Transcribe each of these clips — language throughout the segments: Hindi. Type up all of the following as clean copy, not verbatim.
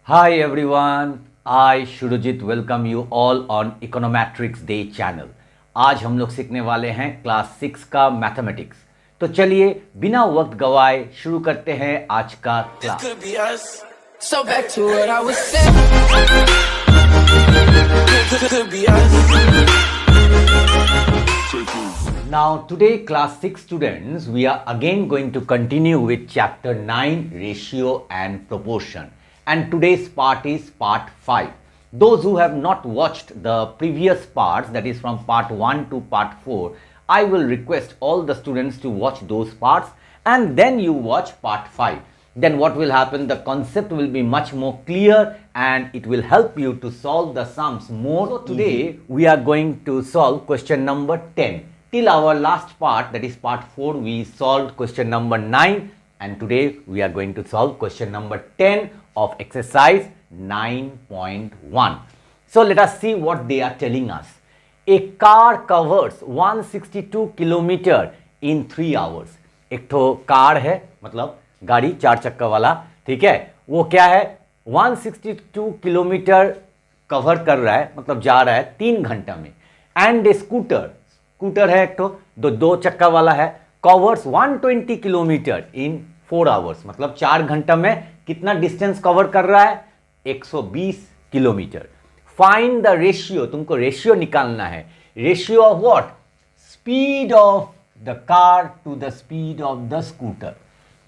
Hi everyone, I Shurujit welcome you all on Econometrics Day channel. आज हम लोग सीखने वाले हैं क्लास 6 का मैथमेटिक्स। तो चलिए बिना वक्त गवाए शुरू करते हैं आज का class. So back to what I was saying. Could be us. Now today class 6 students we are again going to continue with chapter 9 ratio and proportion, and today's part is part 5. Those who have not watched the previous parts, that is from part 1 to part 4, I will request all the students to watch those parts and then you watch part 5. Then what will happen, the concept will be much more clear and it will help you to solve the sums more. So today we are going to solve question number 10. Till our last part, that is part 4, we solved question number 9, and today we are going to solve question number 10 of exercise 9.1. So let us see what they are telling us. A car covers 162 kilometer in 3 hours. एक तो कार है, मतलब गाड़ी 4 चक्का वाला, ठीक है, वो क्या है 162 किलोमीटर कवर कर रहा है, मतलब जा रहा है 3 घंटा में. एंड ए स्कूटर है एक तो, दो चक्का वाला है, कवर्स 120 किलोमीटर इन 4 आवर्स, मतलब 4 घंटा में कितना डिस्टेंस कवर कर रहा है 120 किलोमीटर. फाइंड द रेशियो, तुमको रेशियो निकालना है. Ratio of what? Speed of the car to the speed of the scooter.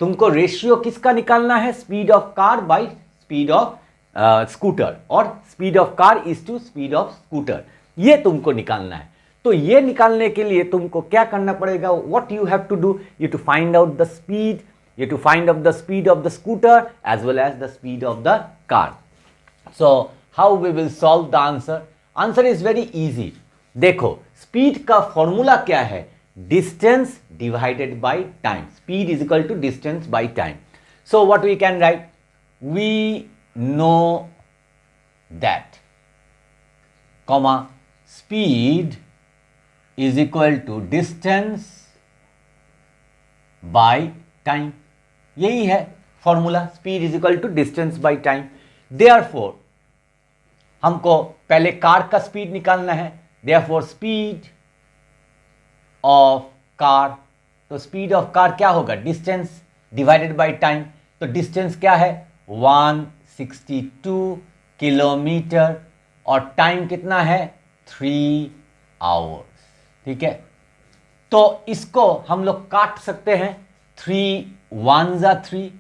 तुमको रेशियो किसका निकालना है? Speed of car by speed of scooter, और speed of car is to speed of scooter, ये तुमको निकालना है. तो ये निकालने के लिए तुमको क्या करना पड़ेगा? What you have to do? You to find out the speed, you have to find out the speed of the scooter as well as the speed of the car. So how we will solve the answer? Answer is very easy. देखो speed का फॉर्मूला क्या है? Distance divided by time. Speed is equal to distance by time. So what we can write? We know that, comma, speed is equal to distance by time. यही है formula, speed is equal to distance by time. Therefore हमको पहले कार का स्पीड निकालना है. देयरफॉर स्पीड ऑफ कार, तो स्पीड ऑफ कार क्या होगा? Distance divided by time. तो डिस्टेंस क्या है? 162 किलोमीटर, और टाइम कितना है? 3 आवर्स. ठीक है, तो इसको हम लोग काट सकते हैं. 3 1s are 3,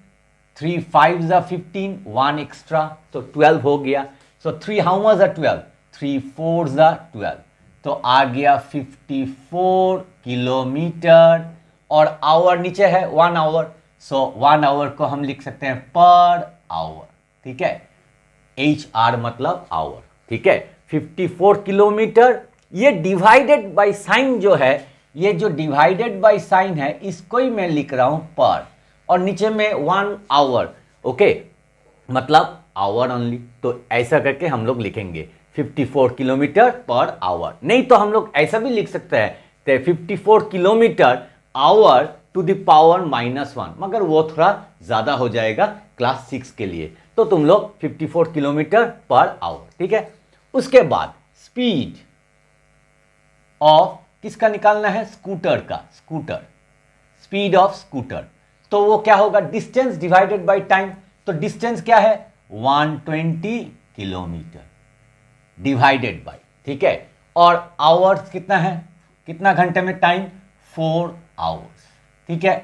3 5s are 15, 1 extra, तो 12 हो गया. सो 3 how much are 12? 3 4s are 12, तो आ गया 54 किलोमीटर. और आवर नीचे है 1 आवर, सो 1 आवर को हम लिख सकते हैं पर आवर. ठीक है, HR मतलब आवर. ठीक है, 54 किलोमीटर. ये डिवाइडेड बाय साइन जो है, ये जो डिवाइडेड बाय साइन है, इसको ही मैं लिख रहा हूं पर, और नीचे में 1 आवर. ओके, मतलब आवर ओनली. तो ऐसा करके हम लोग लिखेंगे 54 किलोमीटर पर आवर. नहीं तो हम लोग ऐसा भी लिख सकते हैं, तो 54 kilometre hour to the power -1, मगर वो थोड़ा ज्यादा हो जाएगा क्लास 6 के लिए. तो तुम लोग 54 किलोमीटर पर आवर. ठीक है, उसके बाद स्पीड ऑफ किसका निकालना है? स्कूटर का. स्कूटर, स्पीड ऑफ स्कूटर, तो वो क्या होगा? Distance divided by time. तो डिस्टेंस क्या है? 120 किलोमीटर डिवाइडेड बाय, ठीक है, और आवर्स कितना है? कितना घंटे में टाइम? 4 आवर्स. ठीक है,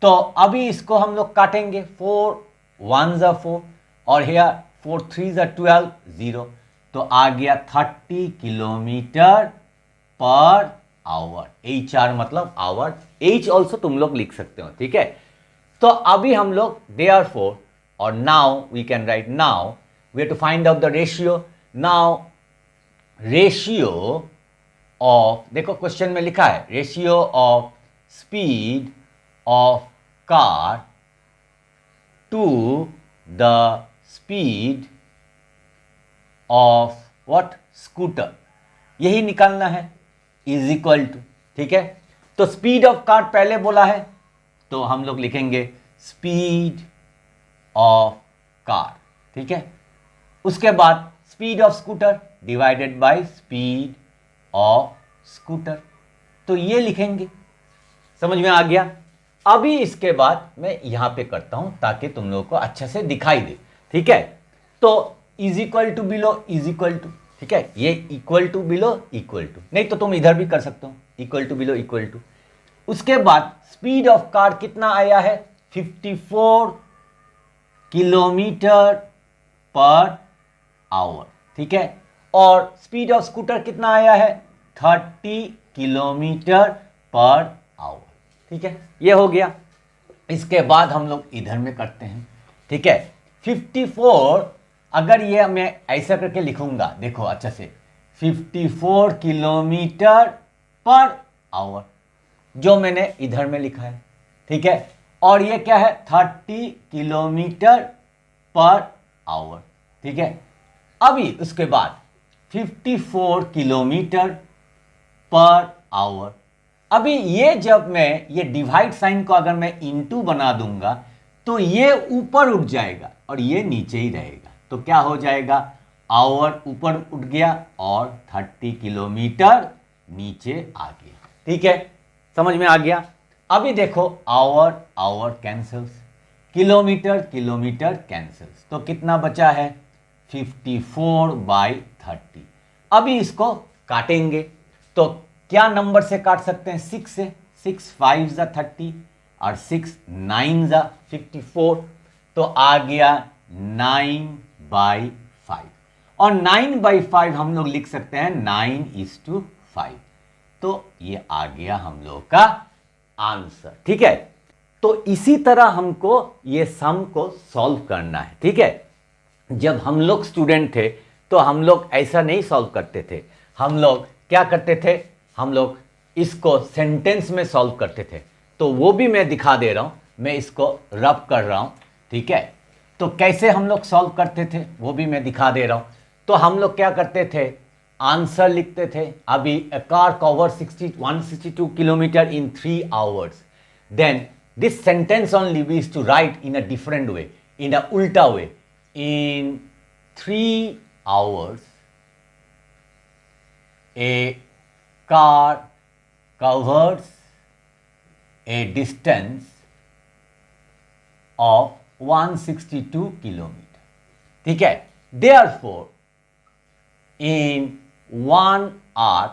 तो अभी इसको हम लोग काटेंगे. 4 1s are 4, और हियर 4 3s are 12, 0, तो आ गया 30 किलोमीटर पर आवर. HR मतलब आवर. H ऑल्सो तुम लोग लिख सकते हो. ठीक है, तो अभी हम लोग देयरफॉर, और now we can write, now we have to find out the ratio. Now ratio of, देखो क्वेश्चन में लिखा है ratio of speed of car to the speed of what? Scooter. यही निकालना है. इज इक्वल टू, ठीक है, तो स्पीड ऑफ कार पहले बोला है, तो हम लोग लिखेंगे स्पीड ऑफ कार. ठीक है, उसके बाद speed of scooter divided by speed of scooter, तो ये लिखेंगे। समझ में आ गया। अभी इसके बाद मैं यहां पे करता हूं ताकि तुम लोगों को अच्छे से दिखाई दे, ठीक है। तो is equal to below is equal to, ठीक है, ये equal to below equal to, नहीं तो तुम इधर भी कर सकते हो, equal to below equal to. उसके बाद स्पीड ऑफ कार कितना आया है, 54 किलोमीटर पर आवर, ठीक है। और स्पीड ऑफ स्कूटर कितना आया है, 30 किलोमीटर पर आवर, ठीक है। ये हो गया। इसके बाद हम लोग इधर में करते हैं, ठीक है। 54, अगर ये मैं ऐसा करके लिखूंगा, देखो अच्छा से, 54 किलोमीटर पर आवर, जो मैंने इधर में लिखा है, ठीक है। और ये क्या है, 30 किलोमीटर पर आवर, ठीक है। अभी उसके बाद 54 किलोमीटर पर आवर, अभी ये जब मैं ये डिवाइड साइन को अगर मैं इनटू बना दूंगा तो ये ऊपर उठ जाएगा और ये नीचे ही रहेगा, तो क्या हो जाएगा, आवर ऊपर उठ गया और 30 किलोमीटर नीचे आ गया, ठीक है। समझ में आ गया। अभी देखो hour hour cancels, kilometre kilometre cancels, तो कितना बचा है, 54/30। अभी इसको काटेंगे तो क्या नंबर से काट सकते हैं, 6 से, 6 5 जा 30 और 6 9 जा 54, तो आ गया 9/5। और 9/5 हम लोग लिख सकते हैं 9:5, तो ये आ गया हम लोग का आंसर, ठीक है। तो इसी तरह हमको ये सम को सॉल्व करना है, ठीक है। जब हम लोग स्टूडेंट थे तो हम लोग ऐसा नहीं सॉल्व करते थे, हम लोग क्या करते थे, हम लोग इसको सेंटेंस में सॉल्व करते थे। तो वो भी मैं दिखा दे रहा हूं, मैं इसको रब कर रहा हूं, ठीक है। तो कैसे हम लोग सॉल्व करते थे वो भी मैं दिखा दे रहा हूं। तो हम लोग क्या करते थे, आंसर लिखते थे, अभी a car cover 162 kilometre in 3 hours, then this sentence only we used to write in a different way, in a उल्टा way, in 3 hours a car covers a distance of 162 kilometre, ठीक है। Therefore in 1 hour,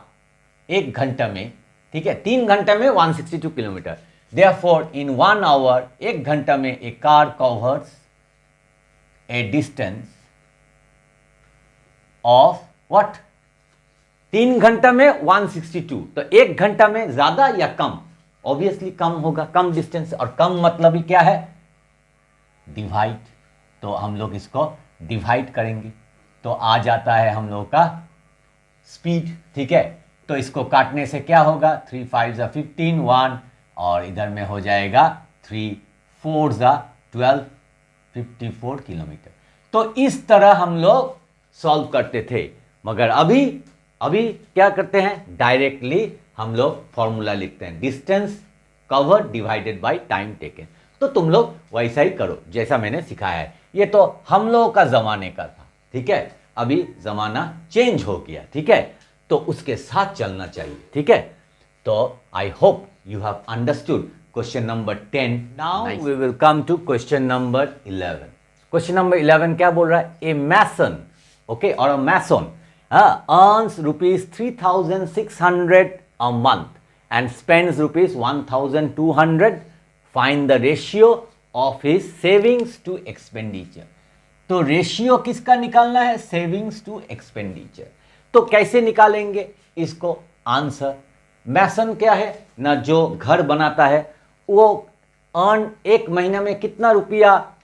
एक घंटा में, ठीक है, 3 घंटे में 162 किलोमीटर, Therefore in 1 hour, एक घंटा में a car covers a distance of what, 3 घंटा में 162, तो एक घंटा में ज्यादा या कम, ऑब्वियसली कम होगा, कम डिस्टेंस, और कम मतलब ही क्या है, डिवाइड। तो हम लोग इसको डिवाइड करेंगे तो आ जाता है हम लोग का स्पीड, ठीक है। तो इसको काटने से क्या होगा, 3 5 जा 15 1, और इधर में हो जाएगा 3 4 जा 12, 54 किलोमीटर। तो इस तरह हम लोग सॉल्व करते थे, मगर अभी क्या करते हैं, डायरेक्टली हम लोग फॉर्मूला लिखते हैं, distance cover divided by time taken. तो तुम लोग वैसा ही करो जैसा मैंने सिखाया है। ये तो हम लोगों का जमाने का था, ठीक है, अभी जमाना चेंज हो गया, ठीक है, तो उसके साथ चलना चाहिए, ठीक है। तो I hope you have understood question number 10. Now nice. We will come to question number 11. Question number 11 क्या बोल रहा है, a mason, okay, or a mason earns rupees 3,600 a month and spends rupees 1,200. Find the ratio of his savings to expenditure. तो रेशियो किसका निकालना है, सेविंग्स टू एक्सपेंडिचर। तो कैसे निकालेंगे इसको, आंसर, मैसन क्या है ना, जो घर बनाता है, वो अर्न एक महीने में कितना रुपया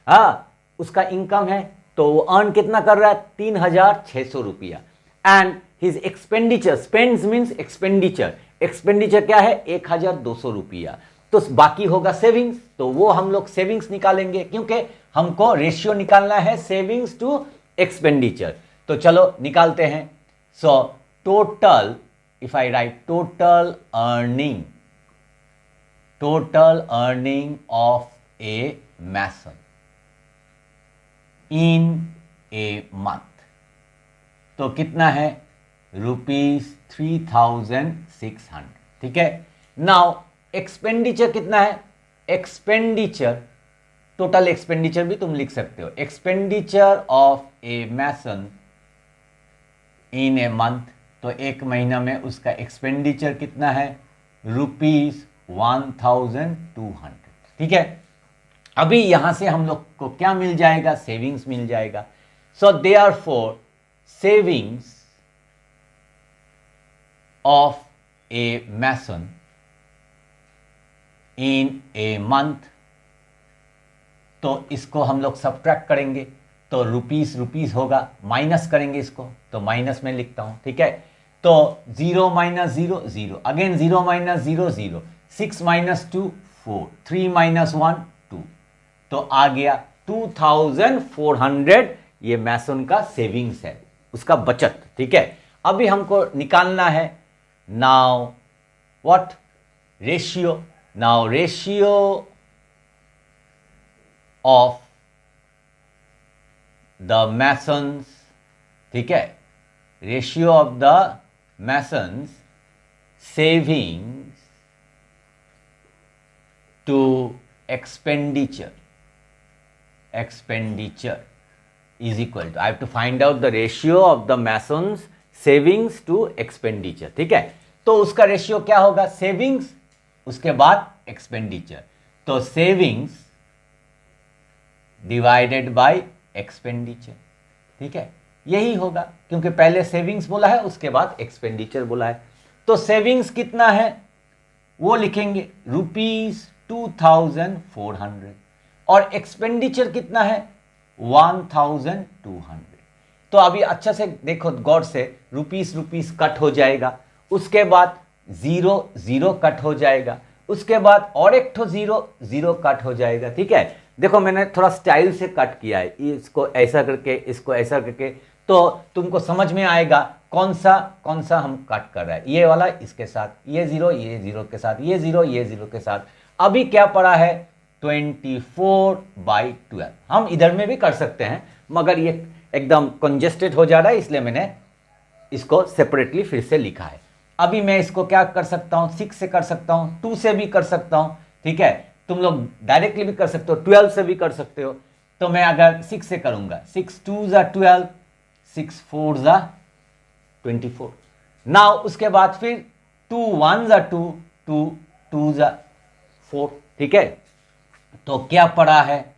उसका इनकम है, तो वो अर्न कितना कर रहा है, 3,600 रुपया। And his expenditure, spends means expenditure, expenditure क्या है, 1,200 रुपया। तो बाकी होगा सेविंग्स, तो वो हम लोग सेविंग्स निकालेंगे, क्योंकि हमको रेशियो निकालना है सेविंग्स टू एक्सपेंडिचर। तो चलो निकालते हैं। So total, if I write total earning of a mason in a month, तो कितना है ₹3600, ठीक है। नाउ एक्सपेंडिचर कितना है, एक्सपेंडिचर टोटल एक्सपेंडिचर भी तुम लिख सकते हो, expenditure of a mason in a month, तो एक महीना में उसका एक्सपेंडिचर कितना है ₹1200, ठीक है। अभी यहां से हम लोग को क्या मिल जाएगा, सेविंग्स मिल जाएगा। So therefore savings of a mason in a month, तो इसको हम लोग सब्ट्रैक्ट करेंगे तो रुपीस होगा, माइनस करेंगे इसको तो माइनस में लिखता हूं, ठीक है। तो 0 minus 0 0, again 0 minus 0 0, 6 minus 2 4, 3 minus 1 2, तो आ गया 2400, ये मैसन का सेविंग्स है, उसका बचत, ठीक है। अभी हमको निकालना है now what, ratio. Now ratio of the masons, ठीक है, ratio of the masons savings to expenditure is equal to, I have to find out the ratio of the masons savings to expenditure, ठीक है। तो उसका रेशियो क्या होगा, सेविंग्स उसके बाद एक्सपेंडिचर, तो सेविंग्स डिवाइडेड बाय एक्सपेंडिचर, ठीक है, यही होगा क्योंकि पहले सेविंग्स बोला है उसके बाद एक्सपेंडिचर बोला है। तो सेविंग्स कितना है वो लिखेंगे ₹2400 और एक्सपेंडिचर कितना है 1200। तो अभी अच्छा से देखो गौर से, रुपीस कट हो जाएगा, उसके बाद 0 0 कट हो जाएगा, उसके बाद और एक ठो 0 0 कट हो जाएगा, ठीक है। देखो मैंने थोड़ा स्टाइल से कट किया है, इसको ऐसा करके इसको ऐसा करके, तो तुमको समझ में आएगा कौन सा हम कट कर रहे हैं, ये वाला इसके साथ, ये 0 के साथ, ये 0 के साथ। अभी क्या पड़ा है 24/12, हम इधर में भी कर सकते हैं मगर ये एकदम कंजेस्टेड हो जा रहा है इसलिए मैंने इसको सेपरेटली फिर से लिखा है। अभी मैं इसको क्या कर सकता हूं, 6 से कर सकता हूं, 2 से भी कर सकता हूं, ठीक है। तुम लोग डायरेक्टली भी कर सकते हो, 12 से भी कर सकते हो। तो मैं अगर 6 से करूंगा, 6 2 जा 12, 6 4 जा 24। नाउ उसके बाद फिर 2 1 जा 2, 2 2 जा 4, ठीक है। तो क्या पड़ा है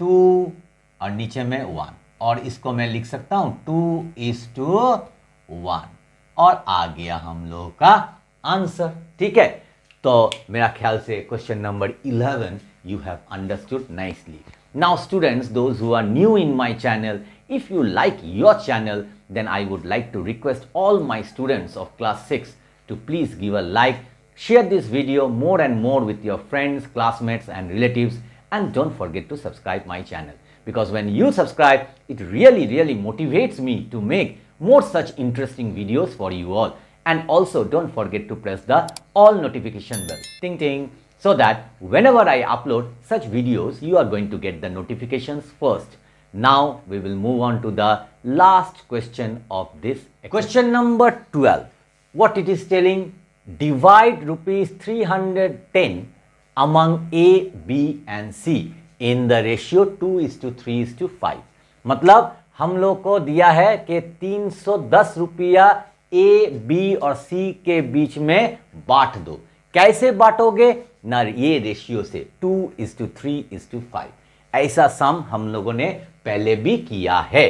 2 और नीचे में 1, और इसको मैं लिख सकता हूं 2:1 और आ गया हम लोगों का आंसर, ठीक है। तो मेरा ख्याल से question number 11 you have understood nicely. Now students, those who are new in my channel, if you like your channel, then I would like to request all my students of class 6 to please give a like, share this video more and more with your friends, classmates and relatives, and don't forget to subscribe my channel, because when you subscribe, it really motivates me to make more such interesting videos for you all. And also don't forget to press the all notification bell, ting ting, so that whenever I upload such videos, you are going to get the notifications first. Now we will move on to the last question of this. Question number 12. What it is telling? Divide ₹310 among A, B and C in the ratio 2:3:5. मतलब हम लोग को दिया है कि 310 रुपया ए, बी और सी के बीच में बांट दो। कैसे बांटोगे ना, ये रेशियो से 2:3:5। ऐसा सम हम लोगों ने पहले भी किया है।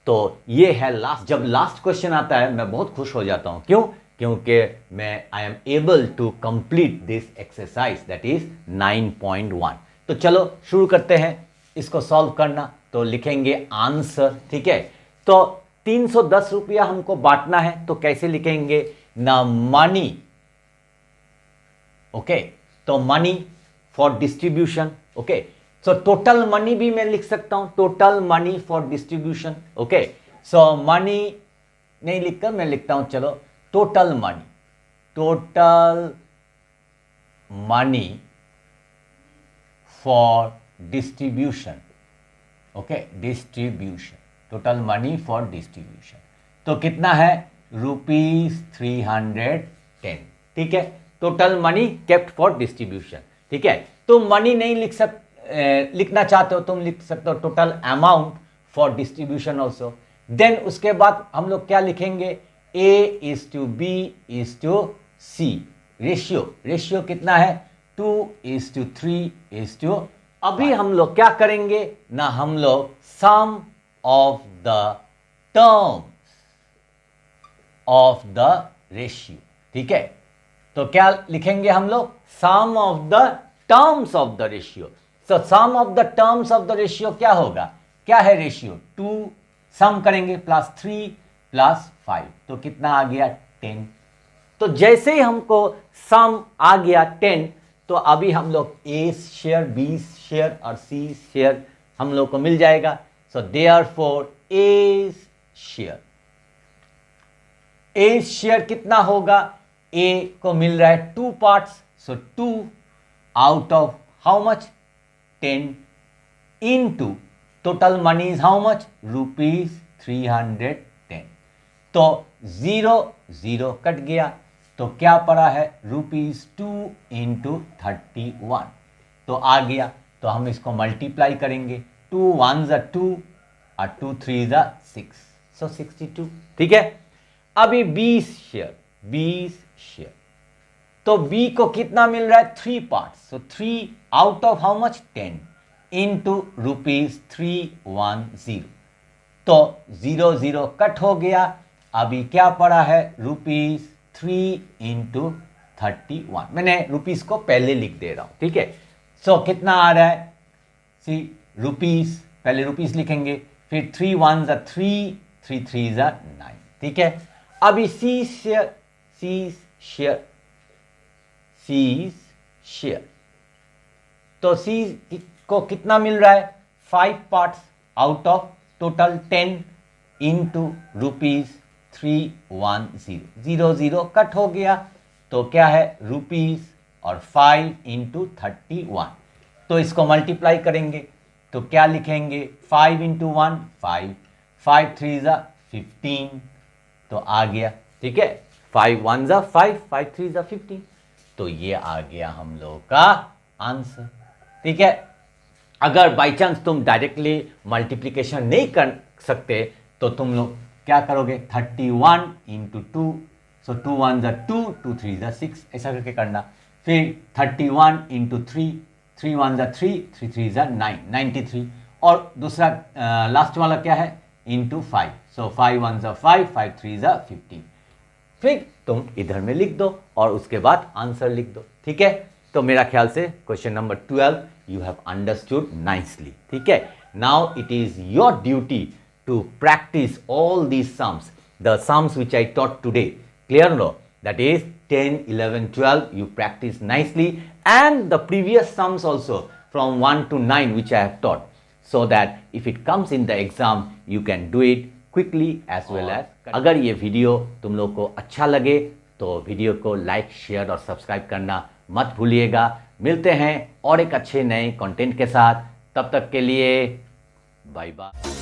तो ये है लास्ट, जब लास्ट क्वेश्चन आता है मैं बहुत खुश हो जाता हूं। क्यों? क्योंकि मैं I am able to complete this exercise, that is 9.1। तो चलो शुरू करते हैं इसको सॉल्व करना। तो लिखेंगे आंसर, ठीक है। तो 310 रुपया हमको बांटना है, तो कैसे लिखेंगे ना, मनी, ओके। तो money for distribution, okay. So total money भी मैं लिख सकता हूं, total money for distribution, okay. So money नहीं लिखकर मैं लिखता हूं, चलो total money, total money for distribution, okay, distribution, total money for distribution. तो कितना है ₹310। ठीक है, total money kept for distribution. ठीक है, तो मनी नहीं लिखना चाहते हो तुम लिख सकते हो total amount for distribution also. Then उसके बाद हम लोग क्या लिखेंगे, A/B/C रेशियो कितना है 2:3। अभी हम लोग क्या करेंगे ना, हम लोग sum of the terms of the ratio. ठीक है, तो क्या लिखेंगे हम लोग, sum of the terms of the ratio. So sum of the terms of the ratio क्या होगा, क्या है रेशियो 2, सम करेंगे +3 +5, तो कितना आ गया 10। तो जैसे ही हमको सम आ गया 10, तो अभी हम लोग A शेयर, B शेयर और C शेयर हम लोग को मिल जाएगा। सो देयरफॉर A शेयर कितना होगा, A को मिल रहा है 2 parts, so 2 out of how much 10 into total money is how much ₹310। तो 0 कट गया, तो क्या पड़ा है ₹2 into 31, तो आ गया। तो हम इसको मल्टीप्लाई करेंगे, 2 1s are 2 और 2 3s are 6, सो 62। ठीक है, अभी 20 शेयर, तो B को कितना मिल रहा है 3 parts, so 3 out of how much 10 into ₹310, तो 0 कट हो गया। अभी क्या पड़ा है ₹3 into 31, मैंने रुपीस को पहले लिख दे रहा हूं। ठीक है, सो कितना आ रहा है, सी रुपीस, पहले रुपीस लिखेंगे, फिर 3 1s are 3, 3 3s are 9। ठीक है, अभी C शेयर, तो C को कितना मिल रहा है 5 parts out of total 10 into ₹310, 0 cut हो गया, तो क्या है रुपीस और 5 into 31, तो इसको मल्टीप्लाई करेंगे, तो क्या लिखेंगे 5 into 1 5, 5 3s are 15, तो आ गया। ठीक है, 5 1s are 5, 5 3s are 15, तो ये आ गया हम लोगों का आंसर। ठीक है, अगर बाई चांस तुम डायरेक्टली मल्टीप्लीकेशन नहीं कर सकते, तो तुम लोग क्या करोगे 31 into 2, so 2 1s are 2, 2 3s are 6, ऐसा करके करना। फिर 31 into 3, 3 1s are 3, 3 3s are 9, 93, और दूसरा लास्ट वाला क्या है into 5, so 5 1s are 5, 5 3s are 15। फिर तुम इधर में लिख दो और उसके बाद आंसर लिख दो। ठीक है, तो मेरा ख्याल से question number 12 you have understood nicely. ठीक है, now it is your duty to practise all these sums, the sums which I taught today. Clear no, that is 10 11 12 you practice nicely, and the previous sums also from 1 to 9 which I have taught, so that if it comes in the exam you can do it quickly as well as। अगर ये वीडियो तुम लोग को अच्छा लगे तो वीडियो को लाइक शेयर और सब्सक्राइब करना मत भूलिएगा। मिलते हैं और एक अच्छे नए कंटेंट के साथ, तब तक के लिए बाय बाय।